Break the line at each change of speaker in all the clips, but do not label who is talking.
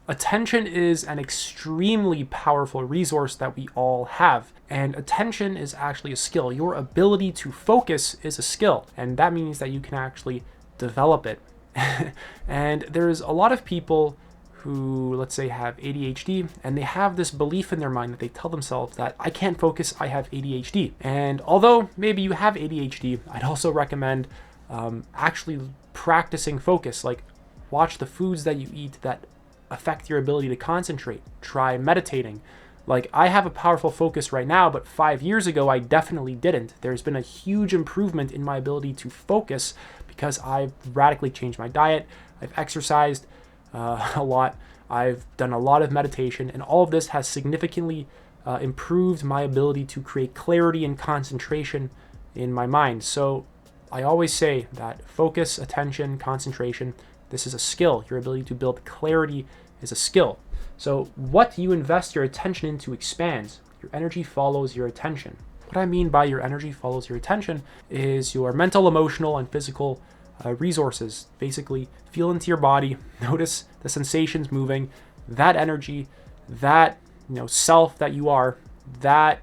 Attention is an extremely powerful resource that we all have. And attention is actually a skill. Your ability to focus is a skill. And that means that you can actually develop it. And there's a lot of people who, let's say, have ADHD, and they have this belief in their mind that they tell themselves that I can't focus, I have ADHD. And although maybe you have ADHD, I'd also recommend actually practicing focus. Like, watch the foods that you eat that affect your ability to concentrate. Try meditating. Like, I have a powerful focus right now, but 5 years ago, I definitely didn't. There's been a huge improvement in my ability to focus because I've radically changed my diet. I've exercised a lot. I've done a lot of meditation, and all of this has significantly improved my ability to create clarity and concentration in my mind. So I always say that focus, attention, concentration, this is a skill. Your ability to build clarity is a skill. So what you invest your attention into expands. Your energy follows your attention. What I mean by your energy follows your attention is your mental, emotional, and physical resources. Basically, feel into your body, notice the sensations moving, that energy, that self that you are, that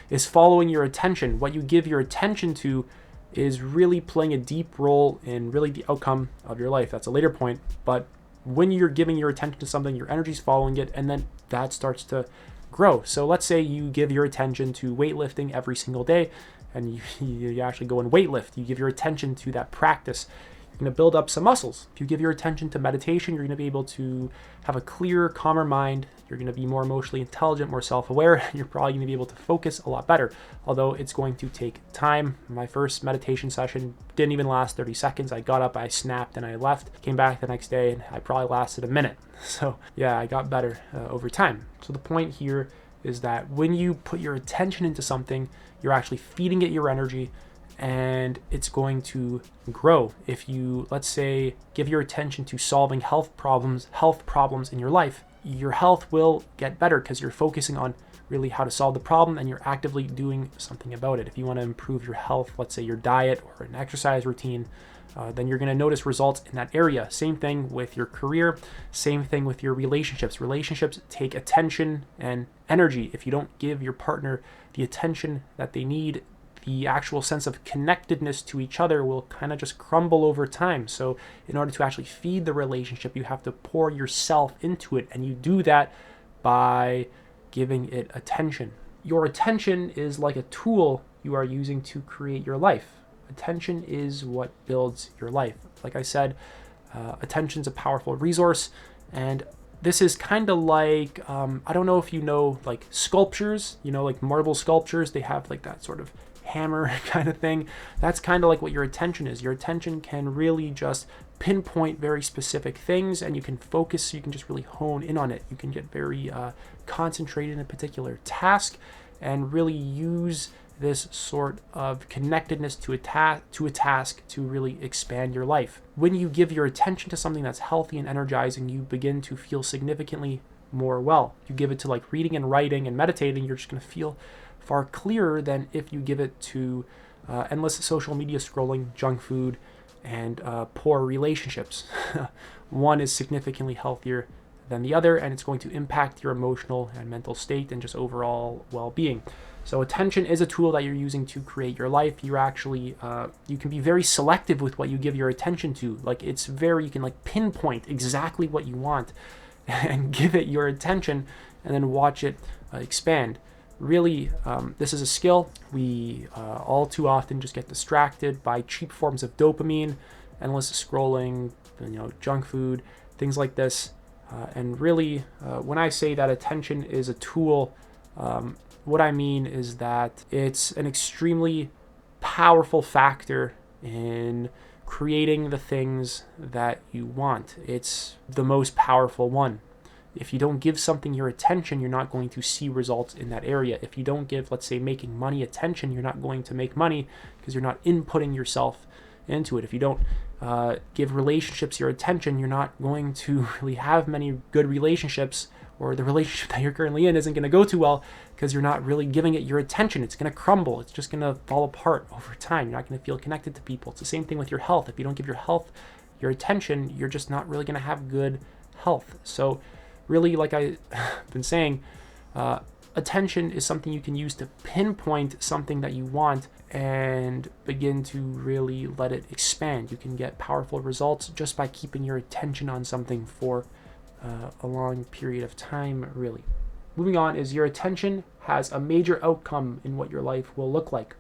is following your attention. What you give your attention to is really playing a deep role in really the outcome of your life. That's a later point, but when you're giving your attention to something, your energy's following it, and then that starts to grow. So let's say you give your attention to weightlifting every single day, and you actually go and weightlift. You give your attention to that practice. You're going to build up some muscles. If you give your attention to meditation, you're going to be able to have a clearer, calmer mind. You're going to be more emotionally intelligent, more self-aware. You're probably going to be able to focus a lot better, although it's going to take time. My first meditation session didn't even last 30 seconds. I got up, I snapped, and I left. Came back the next day, and I probably lasted a minute. So yeah, I got better over time. So the point here is that when you put your attention into something, you're actually feeding it your energy, and it's going to grow. If you, let's say, give your attention to solving health problems in your life, your health will get better because you're focusing on really how to solve the problem and you're actively doing something about it. If you want to improve your health, let's say your diet or an exercise routine, then you're going to notice results in that area. Same thing with your career, same thing with your relationships. Relationships take attention and energy. If you don't give your partner the attention that they need, the actual sense of connectedness to each other will kind of just crumble over time. So in order to actually feed the relationship, you have to pour yourself into it, and you do that by giving it attention. Your attention is like a tool you are using to create your life. Attention is what builds your life. Like I said, attention's a powerful resource, and this is kind of like, I don't know if you know, like sculptures, like marble sculptures, they have like that sort of hammer kind of thing. That's kind of like what your attention is. Your attention can really just pinpoint very specific things, and you can focus, you can just really hone in on it. You can get very concentrated in a particular task and really use this sort of connectedness to a task to really expand your life. When you give your attention to something that's healthy and energizing, you begin to feel significantly more well. You give it to like reading and writing and meditating, you're just going to feel far clearer than if you give it to endless social media scrolling, junk food, and poor relationships. One is significantly healthier than the other, and it's going to impact your emotional and mental state and just overall well-being. So attention is a tool that you're using to create your life. You're actually, you can be very selective with what you give your attention to. Like you can like pinpoint exactly what you want and give it your attention and then watch it expand. Really, this is a skill. We all too often just get distracted by cheap forms of dopamine, endless scrolling, junk food, things like this. And really, when I say that attention is a tool, what I mean is that it's an extremely powerful factor in creating the things that you want. It's the most powerful one. If you don't give something your attention, you're not going to see results in that area. If you don't give, let's say, making money attention, you're not going to make money because you're not inputting yourself into it. If you don't give relationships your attention, you're not going to really have many good relationships, or the relationship that you're currently in isn't going to go too well because you're not really giving it your attention. It's going to crumble. It's just going to fall apart over time. You're not going to feel connected to people. It's the same thing with your health. If you don't give your health your attention, you're just not really going to have good health. So really, like I've been saying, attention is something you can use to pinpoint something that you want and begin to really let it expand. You can get powerful results just by keeping your attention on something for a long period of time, really. Moving on is your attention has a major outcome in what your life will look like.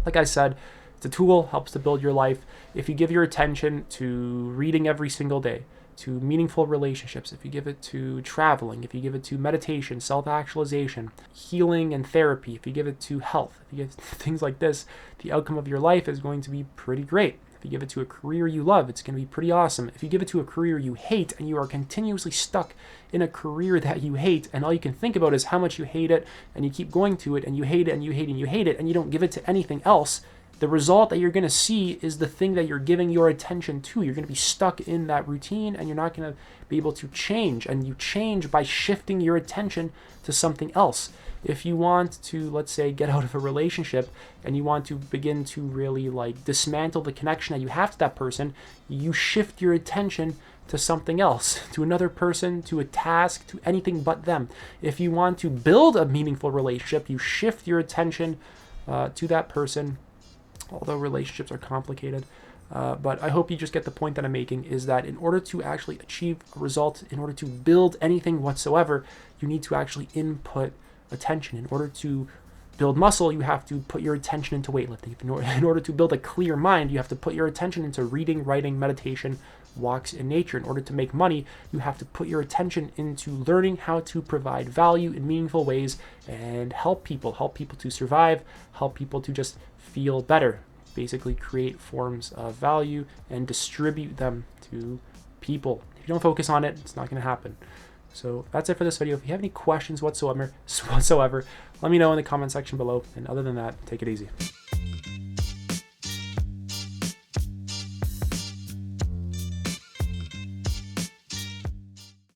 Like I said, it's a tool, helps to build your life. If you give your attention to reading every single day, to meaningful relationships, if you give it to traveling, if you give it to meditation, self-actualization, healing and therapy, if you give it to health, if you give things like this, the outcome of your life is going to be pretty great. If you give it to a career you love, it's going to be pretty awesome. If you give it to a career you hate and you are continuously stuck in a career that you hate and all you can think about is how much you hate it and you keep going to it and you hate it and you hate it and you hate it and you don't give it to anything else, the result that you're going to see is the thing that you're giving your attention to. You're going to be stuck in that routine and you're not going to be able to change. And you change by shifting your attention to something else. If you want to, let's say, get out of a relationship and you want to begin to really like dismantle the connection that you have to that person, you shift your attention to something else, to another person, to a task, to anything but them. If you want to build a meaningful relationship, you shift your attention to that person. Although relationships are complicated. But I hope you just get the point that I'm making, is that in order to actually achieve a result, in order to build anything whatsoever, you need to actually input attention. In order to build muscle, you have to put your attention into weightlifting. In order to build a clear mind, you have to put your attention into reading, writing, meditation, walks in nature. In order to make money, you have to put your attention into learning how to provide value in meaningful ways and help people to survive, help people to just feel better, basically create forms of value and distribute them to people. If you don't focus on it, it's not going to happen. So that's it for this video. If you have any questions whatsoever, let me know in the comment section below. And other than that, take it easy.